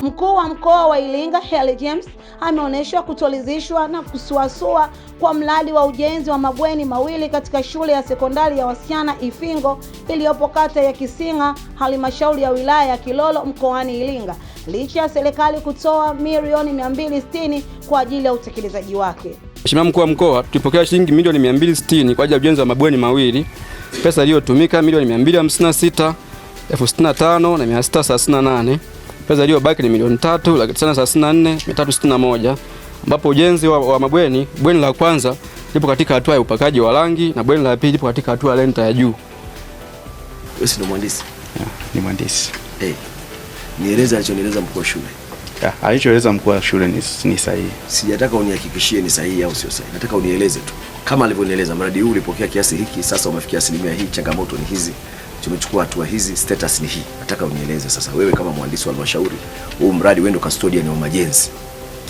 Mkuu wa mkoa wa Iringa Heli James ameonyeshwa kutolizishwa na kusuasua kwa mradi wa ujenzi wa mabweni mawili katika shule ya sekondari ya wasichana Ifingo iliyopo kata ya Kisinga, halmashauri ya wilaya ya Kilolo mkoani Iringa, licha ya serikali kutoa milioni 260 kwa ajili ya utekelezaji wake. Mheshimiwa Mkuu wa Mkoa, tulipokea shilingi milioni 260 kwa ajili ya ujenzi wa mabweni mawili. Pesa iliyotumika milioni 256,065,638. Pesa iliyobaki ni milioni 3,934,361, ambapo ujenzi wa mabweni, bweni la kwanza lipo katika hatua ya upakaji wa rangi na bweni la pili lipo katika hatua ya lenta ya juu. Wewe ni mhandisi? Ni mhandisi. Nieleza alichonieleza mkuu wa shule. Alichoeleza mkuu wa shule ni sahihi. Sijataka unihakikishie ni sahihi au sio sahihi. Nataka unieleze tu. Kama alivyonieleza, mradi huu ulipokea kiasi hiki, sasa umefikia asilimia hii, changamoto ni hizi, tumechukua hatua hizi, status ni hii. Nataka unieleze sasa, wewe kama mhandisi wa halmashauri, huu mradi wewe ndo custodian wa majenzi.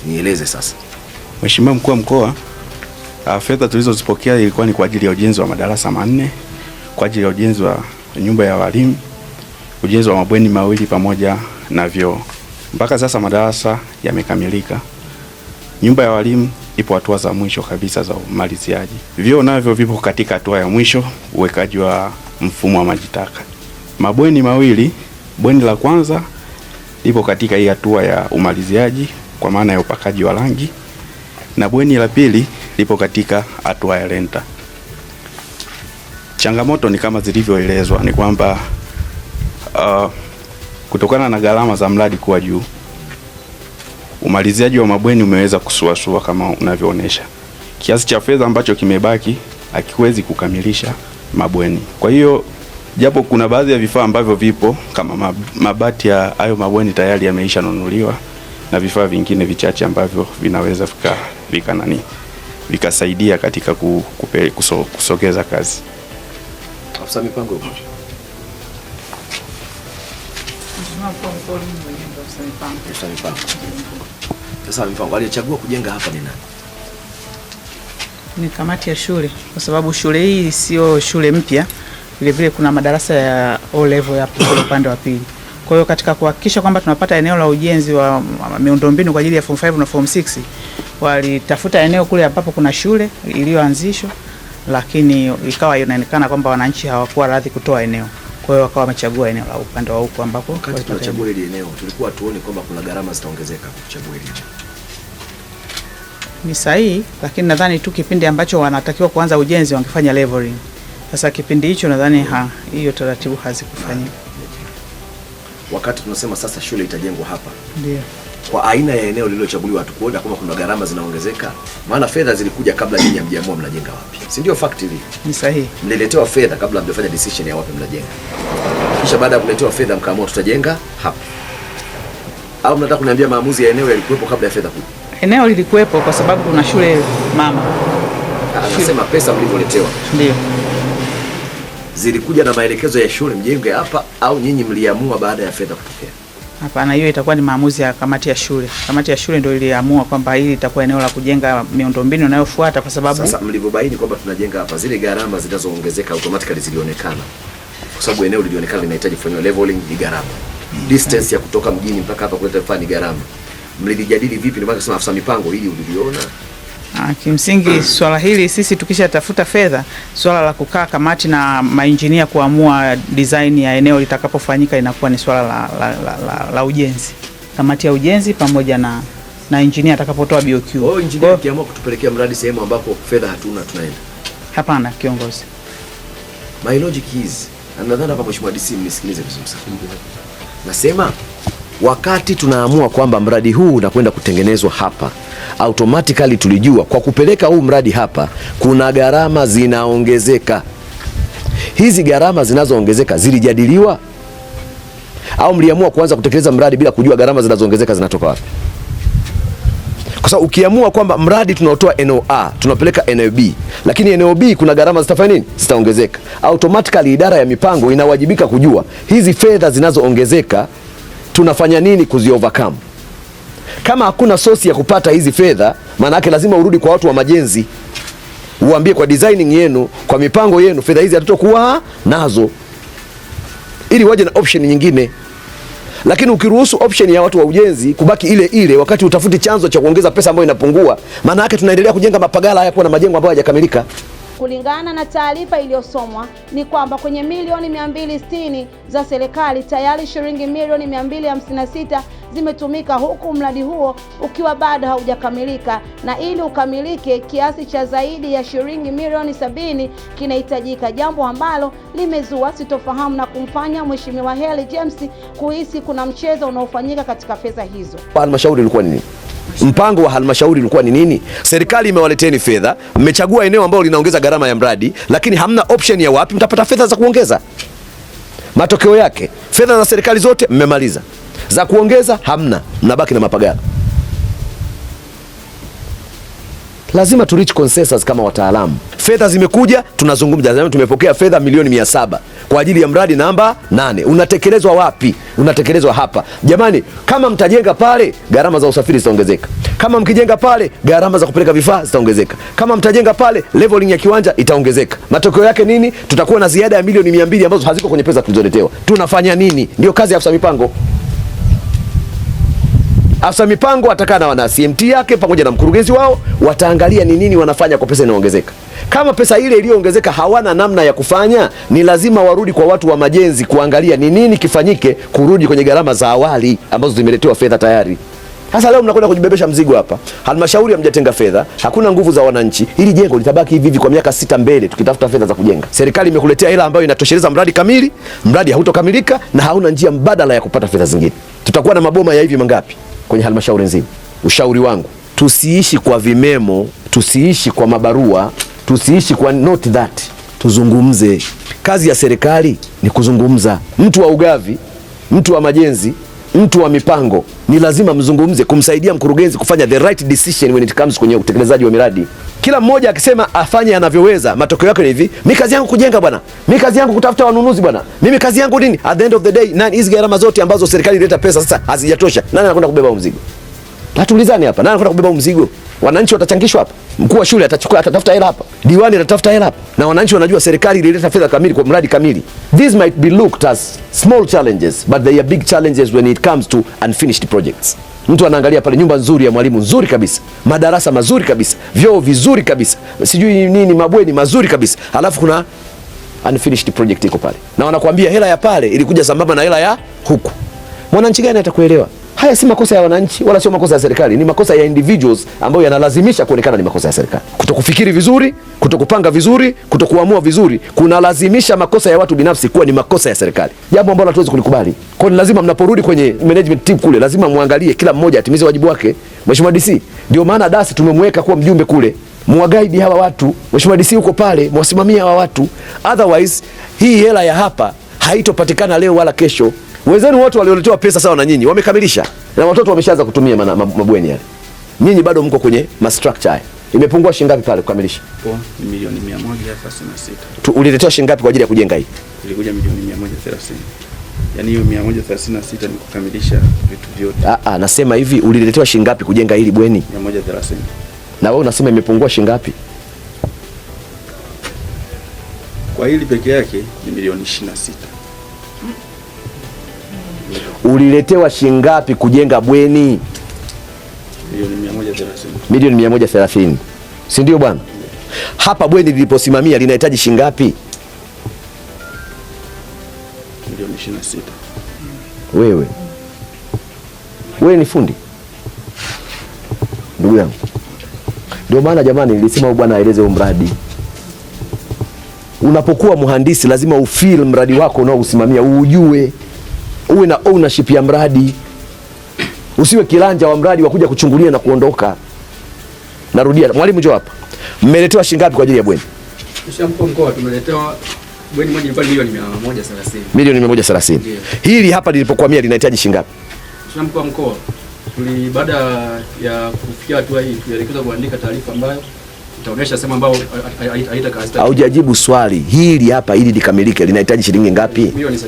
Nieleze sasa. Mheshimiwa Mkuu wa Mkoa, fedha tulizozipokea ilikuwa ni kwa ajili ya ujenzi wa madarasa 4, kwa ajili ya ujenzi wa nyumba ya walimu, ujenzi wa mabweni mawili pamoja na vyoo. Mpaka sasa madarasa yamekamilika. Nyumba ya walimu ipo hatua za mwisho kabisa za umaliziaji. Vyoo navyo vipo katika hatua ya mwisho, uwekaji wa mfumo wa maji taka. Mabweni mawili, bweni la kwanza lipo katika hii hatua ya umaliziaji kwa maana ya upakaji wa rangi, na bweni la pili lipo katika hatua ya lenta. Changamoto ni kama zilivyoelezwa, ni kwamba kutokana na gharama za mradi kuwa juu, umaliziaji wa mabweni umeweza kusuasua kama unavyoonesha. Kiasi cha fedha ambacho kimebaki hakiwezi kukamilisha mabweni. Kwa hiyo japo kuna baadhi ya vifaa ambavyo vipo kama mabati ya hayo mabweni tayari yameisha nunuliwa na vifaa vingine vichache ambavyo vinaweza vikasaidia katika kusogeza kazi. Afisa mipango. Sasa mipango aliyechagua kujenga hapa ni nani? Ni kamati ya shule, kwa sababu shule hii sio shule mpya. Vile vile kuna madarasa ya O level ya upande wa pili. Kwa hiyo katika kuhakikisha kwamba tunapata eneo la ujenzi wa miundombinu kwa ajili ya form 5 na form 6, walitafuta eneo kule ambapo kuna shule iliyoanzishwa, lakini ikawa inaonekana kwamba wananchi hawakuwa radhi kutoa eneo. Kwa hiyo wakawa wamechagua eneo la upande wa huko ambapo wakati tunachagua ile eneo tulikuwa tuone kwamba kuna gharama zitaongezeka kuchagua ile. Ni sahihi, lakini nadhani tu kipindi ambacho wanatakiwa kuanza ujenzi wangefanya leveling. Sasa kipindi hicho nadhani hiyo taratibu hazikufanyika. Wakati tunasema sasa shule itajengwa hapa, ndio kwa aina ya eneo lililochaguliwa hatukuona kama kuna gharama zinaongezeka, maana fedha zilikuja kabla nyinyi hamjaamua mnajenga wapi. Si ndio fact hii? Ni sahihi. Mliletewa fedha kabla hamjafanya decision ya wapi mnajenga. Kisha baada ya kuletewa fedha mkaamua tutajenga hapa. Au mnataka kuniambia maamuzi ya eneo yalikuwepo kabla ya fedha kuja? Eneo lilikuwepo kwa sababu kuna shule mama. Anasema pesa mlivyoletewa. Ndio. Zilikuja na maelekezo ya shule mjenge hapa au nyinyi mliamua baada ya fedha kutokea? Hapana, hiyo itakuwa ni maamuzi ya kamati ya shule. Kamati ya shule ndio iliamua kwamba hili itakuwa eneo la kujenga miundombinu inayofuata, kwa sababu sasa mlivyobaini kwamba tunajenga hapa, zile gharama zinazoongezeka automatically zilionekana. Kwa sababu eneo lilionekana linahitaji kufanywa leveling, ni gharama. Distance ya kutoka mjini mpaka hapa kuleta vifaa ni gharama. Mlijadili vipi? Ndio maana nasema afisa mipango hili uliviona? Kimsingi swala hili sisi tukisha tafuta fedha, swala la kukaa kamati na mainjinia kuamua design ya eneo litakapofanyika inakuwa ni swala la ujenzi. Kamati ya ujenzi pamoja na injinia atakapotoa BOQ. Wao injinia kiamua kutupelekea mradi sehemu ambapo fedha hatuna tunaenda. Hapana kiongozi. My logic is, nadhani hapa Mheshimiwa DC mnisikilize vizuri sana. Nasema wakati tunaamua kwamba mradi huu unakwenda kutengenezwa hapa, automatically tulijua kwa kupeleka huu mradi hapa kuna gharama zinaongezeka. Hizi gharama zinazoongezeka zilijadiliwa au mliamua kuanza kutekeleza mradi bila kujua gharama zinazoongezeka zinatoka wapi? Kwa sababu ukiamua kwamba mradi tunaotoa eneo A tunapeleka eneo B, lakini eneo B kuna gharama zitafanya nini? Zitaongezeka. Automatically idara ya mipango inawajibika kujua hizi fedha zinazoongezeka tunafanya nini kuzi overcome. Kama hakuna source ya kupata hizi fedha, maana yake lazima urudi kwa watu wa majenzi uambie kwa designing yenu, kwa mipango yenu, fedha hizi hatutokuwa nazo, ili waje na option nyingine. Lakini ukiruhusu option ya watu wa ujenzi kubaki ile ile, wakati utafuti chanzo cha kuongeza pesa ambayo inapungua, maana yake tunaendelea kujenga mapagala haya kwa na majengo ambayo hayajakamilika. Kulingana na taarifa iliyosomwa ni kwamba kwenye milioni 260 za serikali tayari shilingi milioni 256 zimetumika, huku mradi huo ukiwa bado haujakamilika, na ili ukamilike kiasi cha zaidi ya shilingi milioni 70 kinahitajika, jambo ambalo limezua sitofahamu na kumfanya Mheshimiwa Herry James kuhisi kuna mchezo unaofanyika katika fedha hizo. Halmashauri ilikuwa nini? Mpango wa halmashauri ulikuwa ni nini? Serikali imewaleteni fedha, mmechagua eneo ambalo linaongeza gharama ya mradi, lakini hamna option ya wapi mtapata fedha za kuongeza. Matokeo yake fedha za serikali zote mmemaliza, za kuongeza hamna, mnabaki na mapagala. Lazima tu reach consensus kama wataalamu. Fedha zimekuja, tunazungumza, tumepokea fedha milioni 700 kwa ajili ya mradi namba 8. Unatekelezwa wapi? Unatekelezwa hapa. Jamani, kama mtajenga pale, gharama za usafiri zitaongezeka. Kama mkijenga pale, gharama za kupeleka vifaa zitaongezeka. Kama mtajenga pale, leveling ya kiwanja itaongezeka. Matokeo yake nini? Tutakuwa na ziada ya milioni 200 ambazo haziko kwenye pesa tulizoletewa. Tunafanya nini? Ndio kazi ya afisa mipango. Afisa mipango atakaa na wana CMT yake pamoja na mkurugenzi wao, wataangalia ni nini wanafanya kwa pesa inaongezeka. Kama pesa ile iliyoongezeka hawana namna ya kufanya, ni lazima warudi kwa watu wa majenzi kuangalia ni nini kifanyike, kurudi kwenye gharama za awali ambazo zimeletewa fedha tayari. Sasa leo mnakwenda kujibebesha mzigo hapa. Halmashauri hamjatenga fedha, hakuna nguvu za wananchi. Hili jengo litabaki hivi kwa miaka 6 mbele tukitafuta fedha za kujenga. Serikali imekuletea hela ambayo inatosheleza mradi kamili, mradi hautokamilika na hauna njia mbadala ya kupata fedha zingine. Tutakuwa na maboma ya hivi mangapi kwenye halmashauri nzima? Ushauri wangu, tusiishi kwa vimemo, tusiishi kwa mabarua, tusiishi kwa not that. Tuzungumze. Kazi ya serikali ni kuzungumza. Mtu wa ugavi, mtu wa majenzi, mtu wa mipango, ni lazima mzungumze kumsaidia mkurugenzi kufanya the right decision when it comes kwenye utekelezaji wa miradi. Kila mmoja akisema afanye anavyoweza, matokeo yake ni hivi: mimi kazi yangu kujenga bwana, mimi kazi yangu kutafuta wanunuzi bwana, mimi kazi yangu nini? At the end of the day, nani hizi gharama zote ambazo serikali ileta pesa sasa hazijatosha, nani anakwenda kubeba mzigo? Na tulizane hapa, nani anakwenda kubeba mzigo? Wananchi watachangishwa hapa, mkuu wa shule atachukua, atatafuta hela hapa, diwani atatafuta hela hapa, na wananchi wanajua serikali ilileta fedha kamili kwa mradi kamili. These might be looked as small challenges, but they are big challenges when it comes to unfinished projects. Mtu anaangalia pale nyumba nzuri ya mwalimu nzuri kabisa, madarasa mazuri kabisa, vyoo vizuri kabisa, sijui nini, mabweni mazuri kabisa, alafu kuna unfinished project iko pale, na wanakuambia hela ya pale ilikuja sambamba na hela ya huku. Mwananchi gani atakuelewa? Haya si makosa ya wananchi wala sio makosa ya serikali, ni makosa ya individuals ambayo yanalazimisha kuonekana ni makosa ya serikali. Kutokufikiri vizuri, kutokupanga vizuri, kutokuamua vizuri, kunalazimisha makosa ya watu binafsi kuwa ni makosa ya serikali, jambo ambalo hatuwezi kulikubali. Kwa hiyo lazima mnaporudi kwenye management team kule, lazima muangalie kila mmoja atimize wajibu wake. Mheshimiwa DC, ndio maana DAS tumemweka kuwa mjumbe kule, muagaidi hawa watu. Mheshimiwa DC uko pale, mwasimamia hawa watu, otherwise hii hela ya hapa haitopatikana leo wala kesho. Wenzenu wote walioletewa pesa sawa na nyinyi wamekamilisha, na watoto wameshaanza kutumia mabweni yale. Nyinyi bado mko kwenye structure haya. Imepungua shilingi ngapi pale kukamilisha? Ni milioni 136. Uliletewa shilingi ngapi kwa ajili ya kujenga hii? Ilikuja milioni 130. Yaani hiyo 136 ni kukamilisha vitu vyote. Nasema hivi, uliletewa shilingi ngapi kujenga hili bweni? 130. Na wewe unasema imepungua shilingi ngapi? Kwa hili peke yake ni milioni 26. Uliletewa shilingi ngapi kujenga bweni? Milioni 130. Milioni 130. Si ndio bwana? Hapa bweni liliposimamia linahitaji shilingi ngapi? Milioni 26. Wewe ni fundi, ndugu yangu. Ndio maana jamani, nilisema huyu bwana aeleze mradi. Unapokuwa mhandisi lazima ufeel mradi wako unaousimamia, ujue, uwe na ownership ya mradi. Usiwe kilanja wa mradi wa kuja kuchungulia na kuondoka. Narudia, mwalimu njoo hapa. Mmeletewa shilingi ngapi kwa ajili ya bweni? Mkuu mkoa tumeletewa bweni moja ilikuwa milioni 130. Milioni 130. Yeah. Hili hapa lilipokuamia linahitaji shilingi ngapi? Mkuu wa mkoa, baada ya kufikia hatua hii tulielekeza kuandika taarifa ambayo itaonyesha sema ambao haitakazi. Haujajibu swali. Hili hapa ili likamilike linahitaji shilingi ngapi? Milioni 79.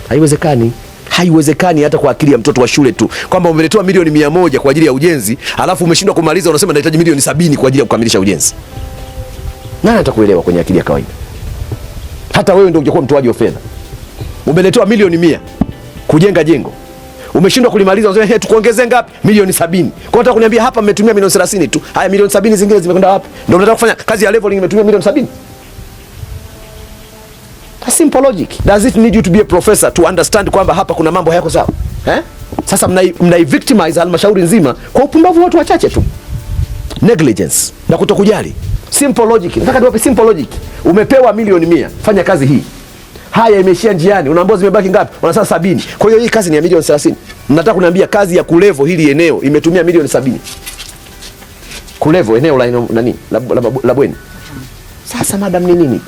Haiwezekani. Haiwezekani hata kwa akili ya mtoto wa shule tu, kwamba umeletewa milioni 100 kwa ajili ya ujenzi, alafu umeshindwa kumaliza, unasema nahitaji milioni 70 kwa ajili ya kukamilisha ujenzi. Nani atakuelewa kwenye akili ya kawaida? Hata wewe ndio ungekuwa mtoaji wa fedha. Umeletewa milioni 100 kujenga jengo. Umeshindwa kulimaliza, unasema tukuongezee ngapi? Milioni 70. Kwa hiyo unataka kuniambia hapa mmetumia milioni 30 tu. Haya milioni 70 zingine zimekwenda wapi? Ndio unataka kufanya kazi ya leveling imetumia milioni 70? That's simple logic. Does it need you to be a professor to understand kwamba hapa kuna mambo hayako sawa? Sasa mnai victimize halmashauri nzima kwa upumbavu wa watu wachache tu. Negligence na kutokujali. Simple logic. Nataka niwape simple logic. Umepewa milioni 100, fanya kazi hii. Haya imeishia njiani, unaambiwa zimebaki ngapi? Wanasema 70. Kwa hiyo hii kazi ni ya milioni 30. Nataka kuniambia kazi ya kulevo hili eneo imetumia milioni 70. Kulevo eneo la nani? La bweni. Sasa madam ni nini?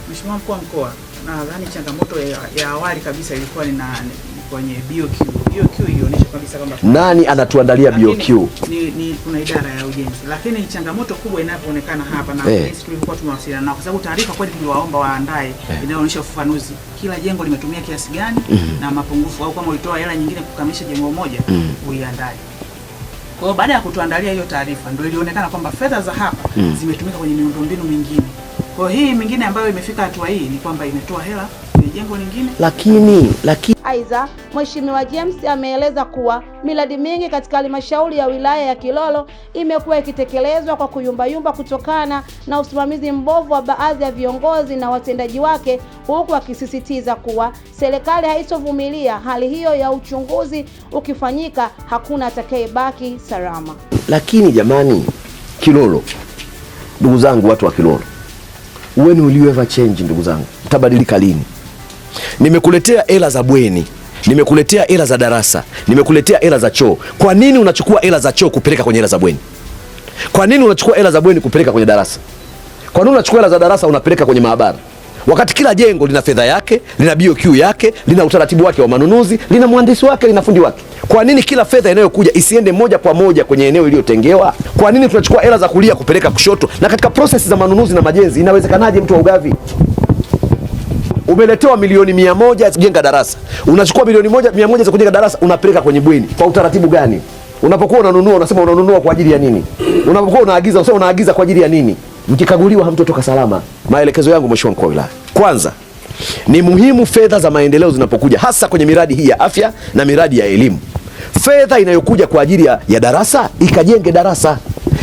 Mheshimiwa Mkuu wa Mkoa, nadhani changamoto ya awali kabisa ilikuwa ni kwenye BOQ. BOQ ilionyesha kabisa kwamba nani anatuandalia BOQ? Ni kuna idara ya ujenzi. Lakini changamoto kubwa inapoonekana hapa na sisi tulikuwa tumewasiliana nao kwa sababu taarifa kweli tuliwaomba waandae inaonyesha ufafanuzi. Kila jengo limetumia kiasi gani na mapungufu au kama ulitoa hela nyingine kukamilisha jengo moja uiandae. Kwa hiyo baada ya kutuandalia hiyo taarifa ndio ilionekana kwamba fedha za hapa zimetumika kwenye miundombinu mingine. Kwa hii mingine ambayo imefika hatua hii ni kwamba imetoa hela kwenye jengo lingine. Lakini aidha, Mheshimiwa James ameeleza kuwa miradi mingi katika halmashauri ya wilaya ya Kilolo imekuwa ikitekelezwa kwa kuyumbayumba kutokana na usimamizi mbovu wa baadhi ya viongozi na watendaji wake, huku akisisitiza kuwa serikali haitovumilia hali hiyo ya uchunguzi ukifanyika hakuna atakayebaki salama. Lakini jamani, Kilolo, ndugu zangu, watu wa Kilolo, when will you ever change? Ndugu zangu, mtabadilika lini? Nimekuletea hela za bweni, nimekuletea hela za darasa, nimekuletea hela za choo. Kwa nini unachukua hela za choo kupeleka kwenye hela za bweni? Kwa nini unachukua hela za bweni kupeleka kwenye darasa? Kwa nini unachukua hela za darasa unapeleka kwenye maabara? Wakati kila jengo lina fedha yake, lina BOQ yake, lina utaratibu wake wa manunuzi, lina mhandisi wake, lina fundi wake. Kwa nini kila fedha inayokuja isiende moja kwa moja kwenye eneo iliyotengewa? Kwa nini tunachukua hela za kulia kupeleka kushoto? Na katika process za manunuzi na majenzi inawezekanaje mtu wa ugavi? Umeletewa milioni 100 kujenga darasa. Unachukua milioni 100 za kujenga darasa unapeleka kwenye bweni. Kwa utaratibu gani? Unapokuwa unanunua unasema unanunua kwa ajili ya nini? Unapokuwa unaagiza unasema unaagiza kwa ajili ya nini? Mkikaguliwa hamtotoka salama. Maelekezo yangu Mheshimiwa Mkuu wa Wilaya. Kwanza, ni muhimu fedha za maendeleo zinapokuja hasa kwenye miradi hii ya afya na miradi ya elimu. Fedha inayokuja kwa ajili ya darasa ikajenge darasa.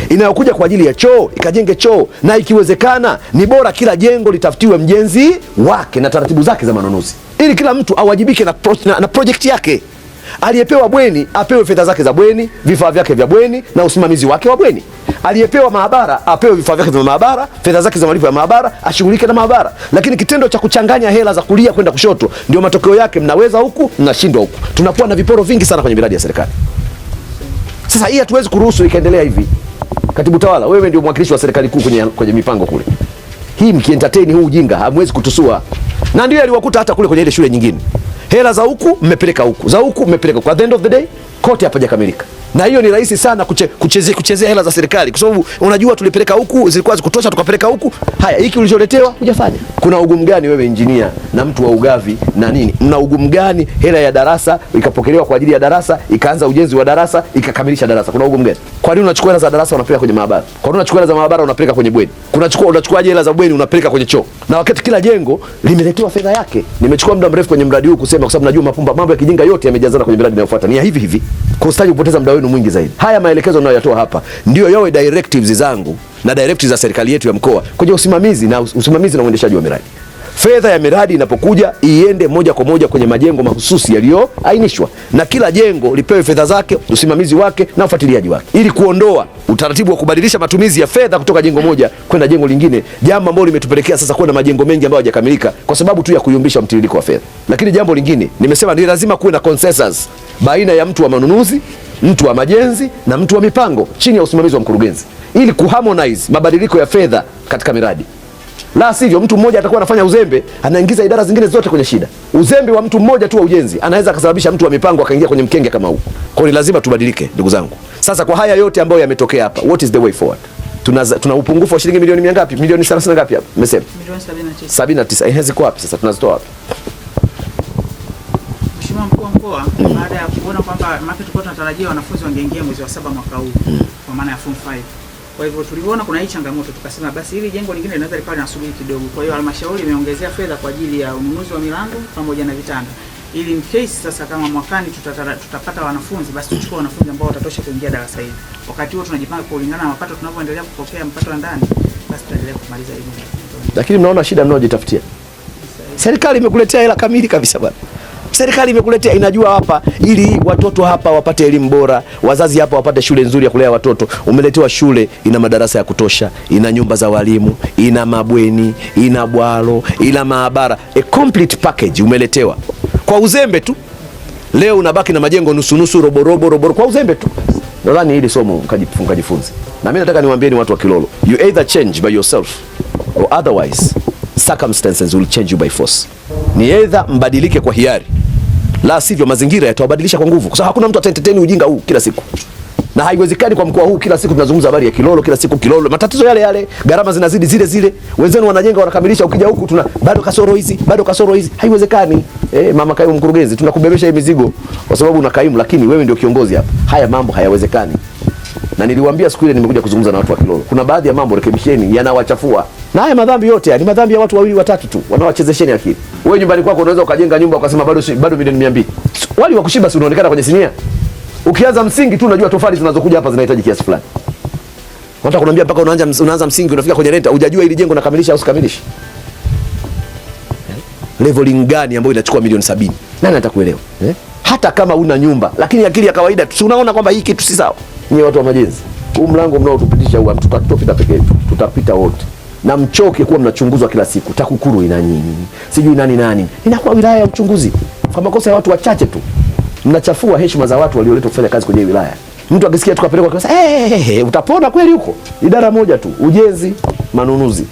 Inayokuja kwa ajili ya choo ikajenge choo, na ikiwezekana ni bora kila jengo litafutiwe mjenzi wake na taratibu zake za manunuzi, ili kila mtu awajibike na project yake. Aliyepewa bweni apewe fedha zake za bweni, vifaa vyake vya bweni na usimamizi wake wa bweni. Aliyepewa maabara apewe vifaa vyake vya maabara, fedha zake za malipo ya maabara, ashughulike na maabara. Lakini kitendo cha kuchanganya hela za kulia kwenda kushoto ndio matokeo yake, mnaweza huku mnashindwa huku. Tunakuwa na viporo vingi sana kwenye miradi ya serikali. Sasa hii hatuwezi kuruhusu ikaendelea hivi. Katibu Tawala, wewe ndio mwakilishi wa serikali kuu kwenye mipango kule. Hii mkientertain huu ujinga hamwezi kutusua. Na ndio aliwakuta hata kule kwenye ile shule nyingine. Hela za huku mmepeleka huku, za huku mmepeleka huku. At the end of the day, kote hapajakamilika. Na hiyo ni rahisi sana kuchezea hela za serikali, kwa sababu unajua tulipeleka huku, zilikuwa zikutosha tukapeleka huku. Haya, hiki ulicholetewa hujafanya. Kuna ugumu gani wewe engineer na mtu wa ugavi na nini? Mna ugumu gani hela ya darasa ikapokelewa kwa ajili ya darasa, ikaanza ujenzi wa darasa, ikakamilisha darasa? Kuna ugumu gani? Kwa nini unachukua hela za darasa unapeleka kwenye maabara? Kwa nini unachukua hela za maabara unapeleka kwenye bweni? Unachukuaje hela za bweni unapeleka kwenye choo? Na wakati kila jengo limeletewa fedha yake. Nimechukua muda mrefu kwenye mradi huu kusema, kwa sababu najua mambo ya kijinga yote yamejazana kwenye miradi inayofuata. Ni ya hivi hivi. Kwa ustadi kupoteza muda wenu mwingi zaidi. Haya maelekezo ninayoyatoa hapa ndio yawe directives zangu na directives za serikali yetu ya mkoa kwenye usimamizi na uendeshaji wa miradi. Fedha ya miradi inapokuja iende moja kwa moja kwenye majengo mahususi yaliyoainishwa, na kila jengo lipewe fedha zake, usimamizi wake na ufuatiliaji wake, ili kuondoa utaratibu wa kubadilisha matumizi ya fedha kutoka jengo moja kwenda jengo lingine, jambo ambalo limetupelekea sasa kuwa na majengo mengi ambayo hayajakamilika kwa sababu tu ya kuyumbisha mtiririko wa fedha. Lakini jambo lingine nimesema ni lazima kuwe na consensus baina ya mtu wa manunuzi, mtu wa majenzi na mtu wa mipango chini ya usimamizi wa mkurugenzi, ili kuharmonize mabadiliko ya fedha katika miradi. La sivyo mtu mmoja atakuwa anafanya uzembe, anaingiza idara zingine zote kwenye shida. Uzembe wa mtu mmoja tu wa ujenzi anaweza kusababisha mtu wa mipango akaingia kwenye mkenge kama huu. Kwa hiyo lazima tubadilike ndugu zangu. Sasa kwa haya yote ambayo yametokea hapa, what is the way forward? Tuna upungufu wa shilingi milioni ngapi? Milioni 30 ngapi hapa? Mmesema? Milioni 79. Ziko wapi sasa? Tunazitoa wapi? Mheshimiwa Mkuu wa Mkoa, baada ya kuona kwamba tulikuwa tunatarajia wanafunzi wangeingia mwezi wa 7 mwaka huu kwa maana ya form 5. Kwa hivyo tuliona kuna hii changamoto, tukasema basi hili jengo lingine linaweza likawa linasubiri kidogo. Kwa hiyo halmashauri imeongezea fedha kwa ajili ya ununuzi wa milango pamoja na vitanda, ili in case sasa kama mwakani tutapata wanafunzi, basi tuchukue wanafunzi ambao watatosha kuingia darasa hili. Wakati huo tunajipanga kulingana na mapato tunavyoendelea kupokea mapato ya ndani, basi tutaendelea kumaliza hili. Lakini mnaona shida mnaojitafutia. Serikali imekuletea hela kamili kabisa bwana. Serikali imekuletea, inajua hapa ili watoto hapa wapate elimu bora, wazazi hapa wapate shule nzuri ya kulea watoto. Umeletewa shule ina madarasa ya kutosha, ina nyumba za walimu, ina mabweni, ina bwalo, ina maabara, a complete package umeletewa. Kwa uzembe tu leo unabaki na majengo nusu nusu, robo kwa uzembe tu. Nadhani hili somo mkajifunze. Na mimi nataka niwaambieni watu wa Kilolo, you either change by yourself or otherwise circumstances will change you by force. Ni either mbadilike kwa hiari, la sivyo mazingira yatawabadilisha kwa nguvu, kwa sababu hakuna mtu ataentertain ujinga huu kila siku. Na haiwezekani kwa mkoa huu kila siku tunazungumza habari ya Kilolo, kila siku Kilolo, matatizo yale yale, gharama zinazidi zile zile. Wenzenu wanajenga wanakamilisha, ukija huku tuna bado kasoro hizi. Haiwezekani. Mama Kaimu mkurugenzi, tunakubebesha hii mizigo kwa sababu una kaimu, lakini wewe ndio kiongozi hapa. Haya mambo hayawezekani. Na niliwaambia siku ile nimekuja kuzungumza na watu wa Kilolo, kuna baadhi ya mambo rekebisheni, yanawachafua. Na haya madhambi yote ni madhambi ya watu wawili watatu tu wanaowachezesheni akili. Wewe nyumbani kwako unaweza ukajenga nyumba ukasema bado milioni 200. Wali wa kushiba si unaonekana kwenye sinia. Ukianza msingi tu unajua tofali zinazokuja hapa zinahitaji kiasi fulani. Unataka kuniambia mpaka unaanza msingi unafika kwenye renta hujajua ili jengo nakamilisha au usikamilishe? Leveling gani ambayo inachukua milioni 70? Nani atakuelewa? Hata kama una nyumba, lakini akili ya kawaida tu unaona kwamba hii kitu si sawa. Nyie watu wa majenzi, huu mlango mnaotupitisha huu tutapita peke yetu, tutapita wote. Na mchoke kuwa mnachunguzwa kila siku. TAKUKURU ina nini? Sijui nani. Inakuwa wilaya ya uchunguzi kwa makosa ya watu wachache tu. Mnachafua heshima za watu walioletwa kufanya kazi kwenye wilaya. Mtu akisikia tukapelekwa kwa sasa, utapona kweli huko? Idara moja tu, ujenzi, manunuzi,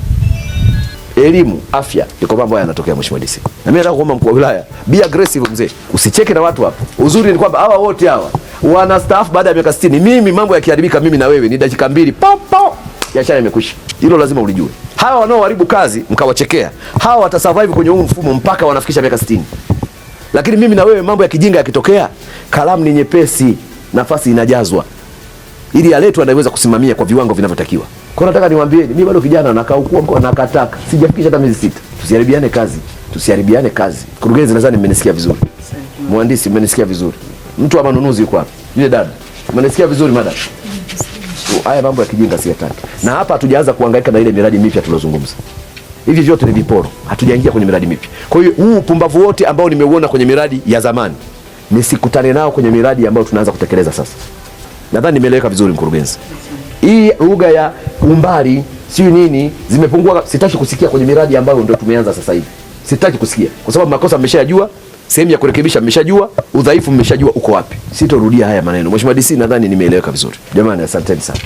elimu, afya, iko mambo yanatokea Mheshimiwa DC. Na mimi nataka kuomba mkuu wa wilaya, be aggressive mzee. Usicheke na watu hapo. Uzuri ni kwamba hawa wote hawa wana staff baada ya miaka 60. Mimi mambo yakiharibika mimi na wewe ni dakika 2 popo biashara imekwisha. Hilo lazima ulijue. Hawa wanaoharibu kazi mkawachekea, hawa watasurvive kwenye huu mfumo mpaka wanafikisha miaka 60. Lakini mimi na wewe mambo ya kijinga yakitokea, kalamu ni nyepesi, nafasi inajazwa. Ili aletwe anaweza kusimamia kwa viwango vinavyotakiwa. Kwa nataka niwaambieni, mimi bado kijana nakaa ukua mkoa nakataka. Sijafikisha hata miezi 6. Tusiharibiane kazi. Mkurugenzi nadhani mmenisikia vizuri. Mhandisi mmenisikia vizuri. Mtu wa manunuzi yuko hapa. Yule dada. Mmenisikia vizuri madam. Haya mambo ya kijinga siyataki. Na hapa hatujaanza kuhangaika na ile miradi mipya tulozungumza. Hivi vyote ni viporo. Hatujaingia kwenye miradi mipya. Kwa hiyo huu upumbavu wote ambao nimeuona kwenye miradi ya zamani, nisikutane nao kwenye miradi ambayo tunaanza kutekeleza sasa. Nadhani nimeeleweka vizuri mkurugenzi. Hii lugha ya umbali, sio nini, zimepungua, sitaki kusikia kwenye miradi ambayo ndio tumeanza sasa hivi. Sitaki kusikia. Kwa sababu makosa mmeshajua, sehemu ya kurekebisha mmeshajua, udhaifu mmeshajua uko wapi. Sitorudia haya maneno. Mheshimiwa DC nadhani nimeeleweka vizuri. Jamani asanteni sana.